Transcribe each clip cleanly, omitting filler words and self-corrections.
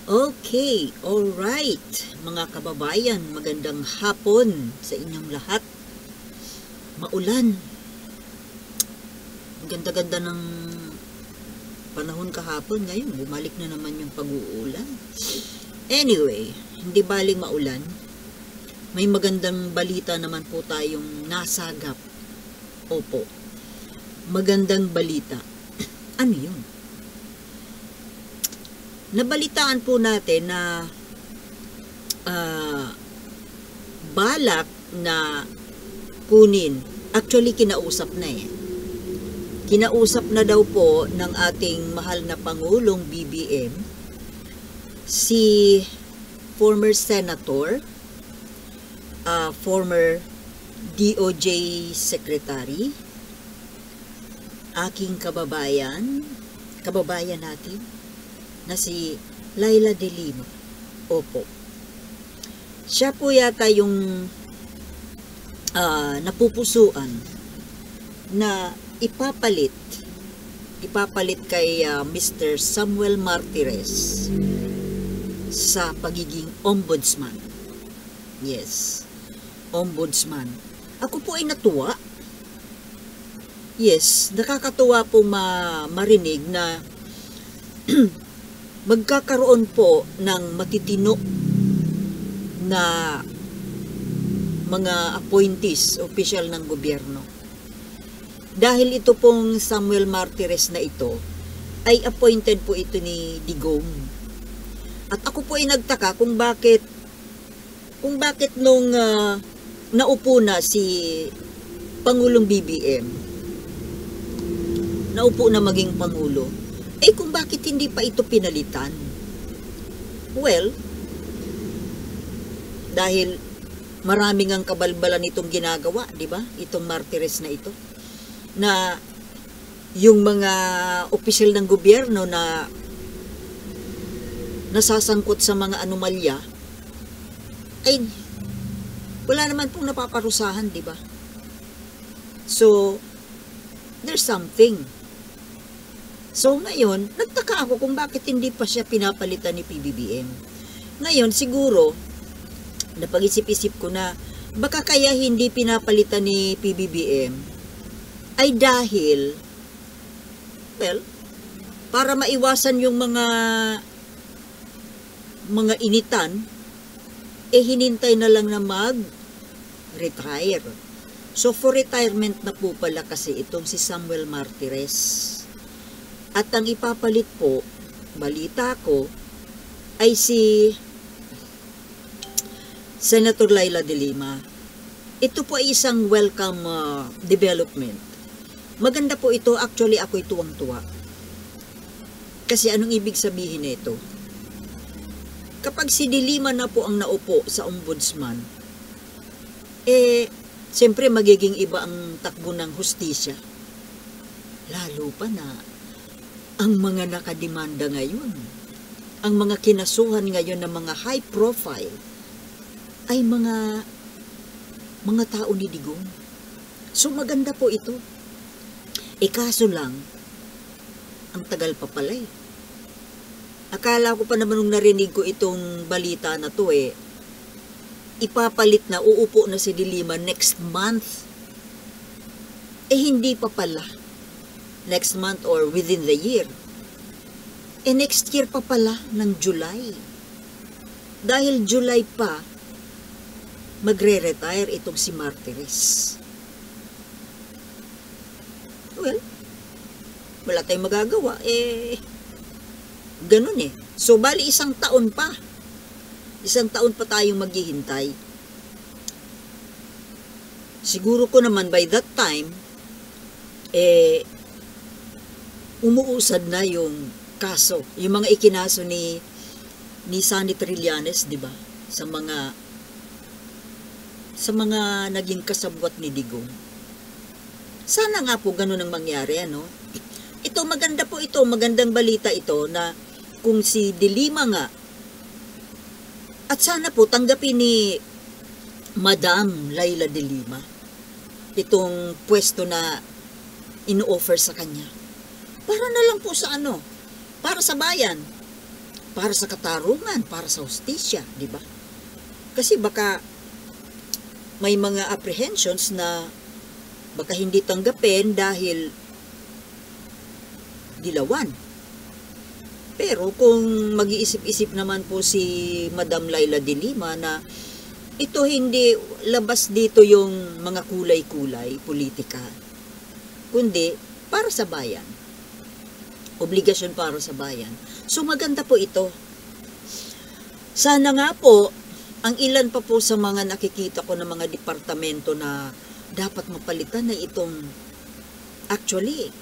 Okay, alright. Mga kababayan, magandang hapon sa inyong lahat. Maulan. Ang ganda-ganda ng panahon kahapon. Ngayon, bumalik na naman yung pag-uulan. Anyway, hindi baling maulan. May magandang balita naman po tayong nasagap. Opo, magandang balita. Ano yun? Nabalitaan po natin na balak na kunin, actually kinausap na kinausap na daw po ng ating mahal na Pangulong BBM si former senator, former DOJ secretary, aking kababayan natin na si Leila De Lima. Opo. Siya po yata yung napupusuan na ipapalit kay Mr. Samuel Martires sa pagiging ombudsman. Yes, ombudsman. Ako po ay natuwa. Yes, nakakatuwa po marinig na magkakaroon po ng matitino na mga appointees, official ng gobyerno. Dahil ito pong Samuel Martires na ito, ay appointed po ito ni Digong. At ako po ay nagtaka kung bakit nung naupo na si Pangulong BBM, naupo na maging Pangulo, kung bakit hindi pa ito pinalitan? Well, dahil maraming ang kabalbalan itong ginagawa, di ba? Itong Martires na ito. Na yung mga opisyal ng gobyerno na nasasangkot sa mga anomalya, ay wala naman pong napaparusahan, di ba? So, there's something. So ngayon, nagtaka ako kung bakit hindi pa siya pinapalitan ni PBBM. Ngayon, siguro, napag-isip-isip ko na baka kaya hindi pinapalitan ni PBBM ay dahil, well, para maiwasan yung mga initan, hinintay na lang na mag-retire. So for retirement na po pala kasi itong si Samuel Martires. At ang ipapalit po, balita ko, ay si Senator Leila De Lima. Ito po ay isang welcome development. Maganda po ito, actually ako'y tuwang-tuwa. Kasi anong ibig sabihin nito? Kapag si De Lima na po ang naupo sa ombudsman, siyempre magiging iba ang takbo ng hustisya. Lalo pa na ang mga nakademanda ngayon, ang mga kinasuhan ngayon ng mga high profile ay mga tao ni Digong. So maganda po ito. Kaso lang, ang tagal pa pala Akala ko pa naman nung narinig ko itong balita na to ipapalit na, uupo na si De Lima next month. Hindi pa pala. Next month or within the year. Next year pa pala ng July. Dahil July pa, magre-retire itong si Martires. Well, wala tayong magagawa. Ganun So, bali isang taon pa. Isang taon pa tayong maghihintay. Siguro ko naman by that time, umuusad na yung kaso, yung mga ikinaso ni Sonny Trillanes, di ba? Sa mga naging kasabwat ni Digong. Sana nga po ganun ang mangyari, ano? Ito maganda po ito, magandang balita ito na kung si De Lima nga, at sana po tanggapin ni Madam Leila De Lima itong pwesto na ino-offer sa kanya. Para na lang po sa para sa bayan. para sa katarungan, para sa hustisya, di ba? Kasi baka may mga apprehensions na baka hindi tanggapin dahil dilawan. Pero kung mag-iisip-isip naman po si Madam Laila de Lima na ito hindi labas dito yung mga kulay-kulay politika, kundi para sa bayan. Obligasyon para sa bayan. So maganda po ito. Sana nga po, ang ilan pa po sa mga nakikita ko ng mga departamento na dapat mapalitan na itong actually,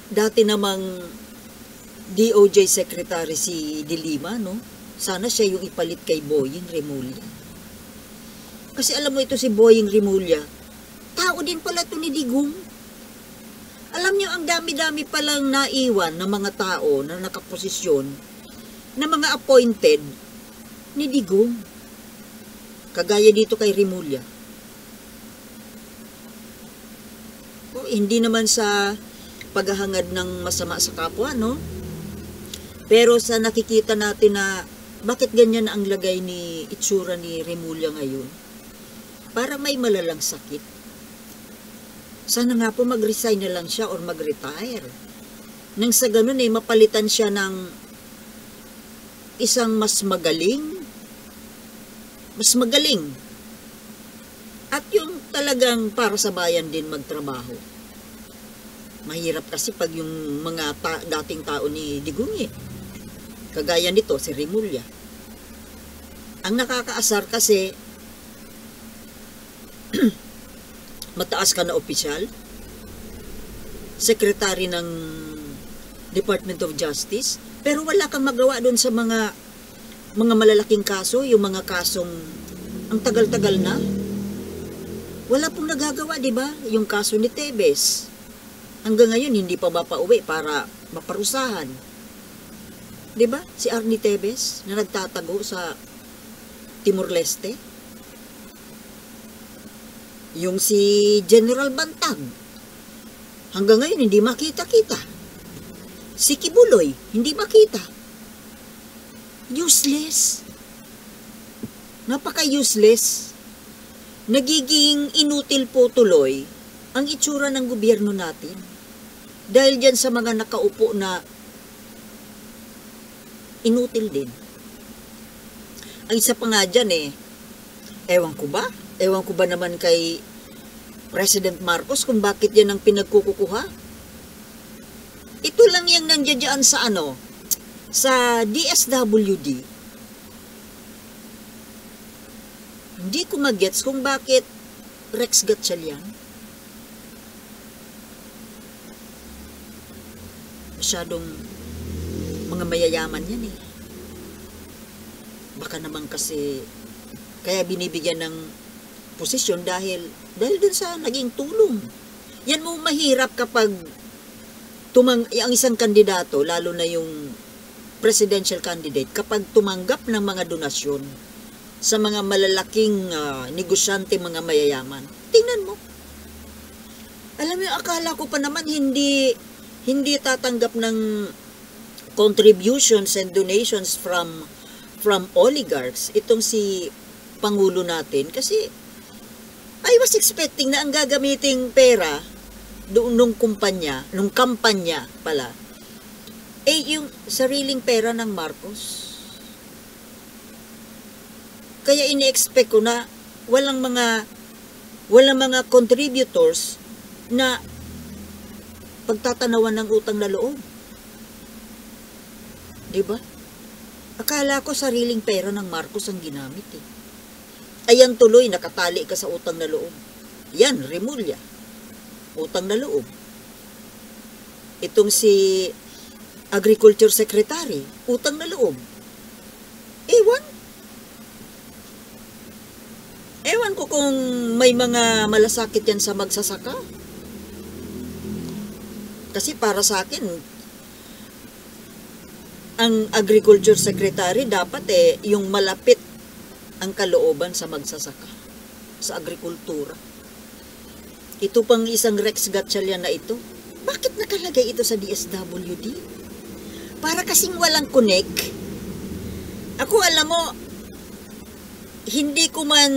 dati namang DOJ Secretary si De Lima, no? Sana siya yung ipalit kay Boying Remulla. Kasi alam mo ito si Boying Remulla, tao din pala ito ni Digong. Alam niyo, ang dami-dami palang naiwan ng mga tao na nakaposisyon, na mga appointed ni Digong. Kagaya dito kay Remulla. O, hindi naman sa paghahangad ng masama sa kapwa, no? Pero sa nakikita natin na bakit ganyan ang lagay ni itsura ni Remulla ngayon? Para may malalang sakit. Sana nga po mag-resign na lang siya or mag-retire. Nang sa ganun mapalitan siya ng isang mas magaling. At yung talagang para sa bayan din magtrabaho. Mahirap kasi pag yung mga dating tao ni Digong kagaya nito, si Remulla. Ang nakakaasar kasi, mataas ka na opisyal, secretary ng Department of Justice, pero wala kang magawa doon sa mga malalaking kaso, yung mga kasong ang tagal-tagal na. Wala pong nagagawa, di ba? Yung kaso ni Tebes. Hanggang ngayon, hindi pa ba pauwi para maparusahan? Di ba? Si Arnie Tebes na nagtatago sa Timor-Leste. Yung si General Bantag. Hanggang ngayon, hindi makita-kita. Si Kibuloy, hindi makita. Useless. Napaka-useless. Nagiging inutil po tuloy ang itsura ng gobyerno natin. Dahil dyan sa mga nakaupo na inutil din. Ang isa pa nga dyan ewan ko ba? Ewan ko ba naman kay President Marcos kung bakit yan ang pinagkukuha? Ito lang yung nandiyan sa sa DSWD. Hindi ko magets kung bakit Rex Gatchalian. Masyadong mga mayayaman yan Baka naman kasi kaya binibigyan ng posisyon dahil dun sa naging tulong. Yan mo mahirap kapag ang isang kandidato, lalo na yung presidential candidate, kapag tumanggap ng mga donasyon sa mga malalaking negosyante, mga mayayaman. Tingnan mo. Alam mo, akala ko pa naman hindi tatanggap ng contributions and donations from oligarchs itong si Pangulo natin, kasi I was expecting na ang gagamiting pera doon nung kampanya pala yung sariling pera ng Marcos. Kaya ini-expect ko na walang mga contributors na pagtatanawan ng utang na loob. Diba? Akala ko sariling pera ng Marcos ang ginamit Ayan tuloy, nakatali ka sa utang na loob. Yan, Remulla. Utang na loob. Itong si Agriculture Secretary, utang na loob. Ewan ko kung may mga malasakit yan sa magsasaka. Kasi para sa akin, ang Agriculture Secretary dapat yung malapit ang kalooban sa magsasaka, sa agrikultura. Ito pang isang Rex Gatchalian na ito, bakit nakalagay ito sa DSWD? para kasing walang connect. Ako, alam mo, hindi ko man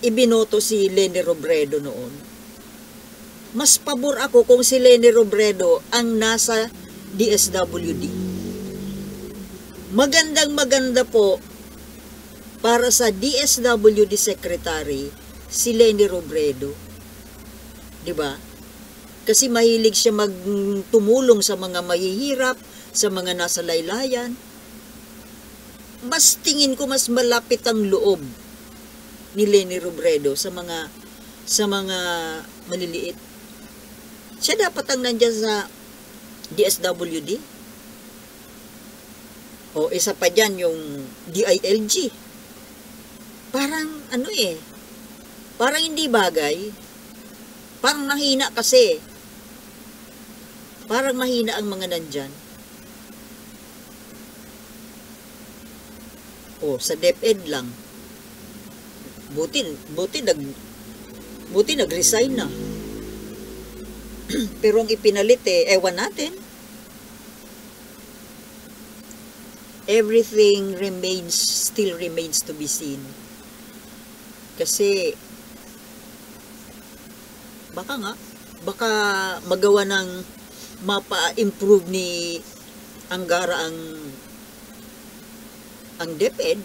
ibinoto si Leni Robredo noon. Mas pabor ako kung si Leni Robredo ang nasa DSWD. Magandang maganda po para sa DSWD Secretary si Leni Robredo. 'Di ba? Kasi mahilig siya magtumulong sa mga mahihirap, sa mga nasa laylayan. Mas tingin ko mas malapit ang loob ni Leni Robredo sa mga maliliit. Siya dapat ang nandiyan sa DSWD. O isa pa dyan yung DILG. Parang parang hindi bagay. Parang mahina kasi. Parang mahina ang mga nandyan. O, sa DepEd lang. Buti nag-resign na. Pero ang ipinalit ewan natin. Everything still remains to be seen. Kasi, baka magawa ng mapa-improve ni Angara ang DepEd.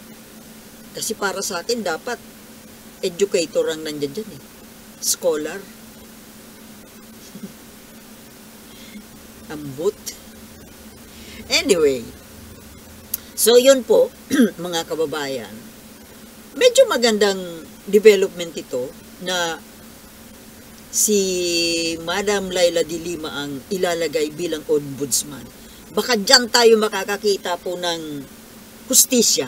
Kasi para sa akin, dapat educator ang nandiyan dyan Scholar. Ambot. Anyway, so yun po, mga kababayan. Medyo magandang development ito na si Madam Laila de Lima ang ilalagay bilang ombudsman. Baka dyan tayo makakakita po ng hustisya.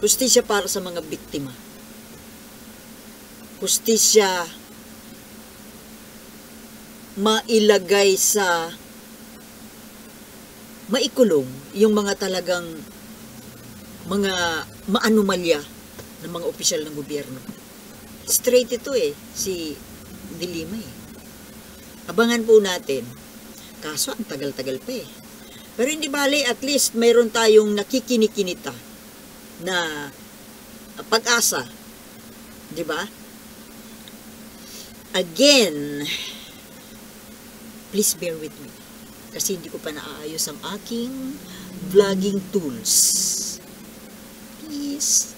Hustisya para sa mga biktima. Hustisya mailagay sa maikulong yung mga talagang mga maanumalya ng mga opisyal ng gobyerno. Straight ito si de Lima Abangan po natin. Kaso ang tagal-tagal pa Pero hindi bale, at least mayroon tayong nakikinikinita na pag-asa. 'Di ba? Again, please bear with me. Kasi hindi ko pa naaayos ang aking vlogging tools. Please.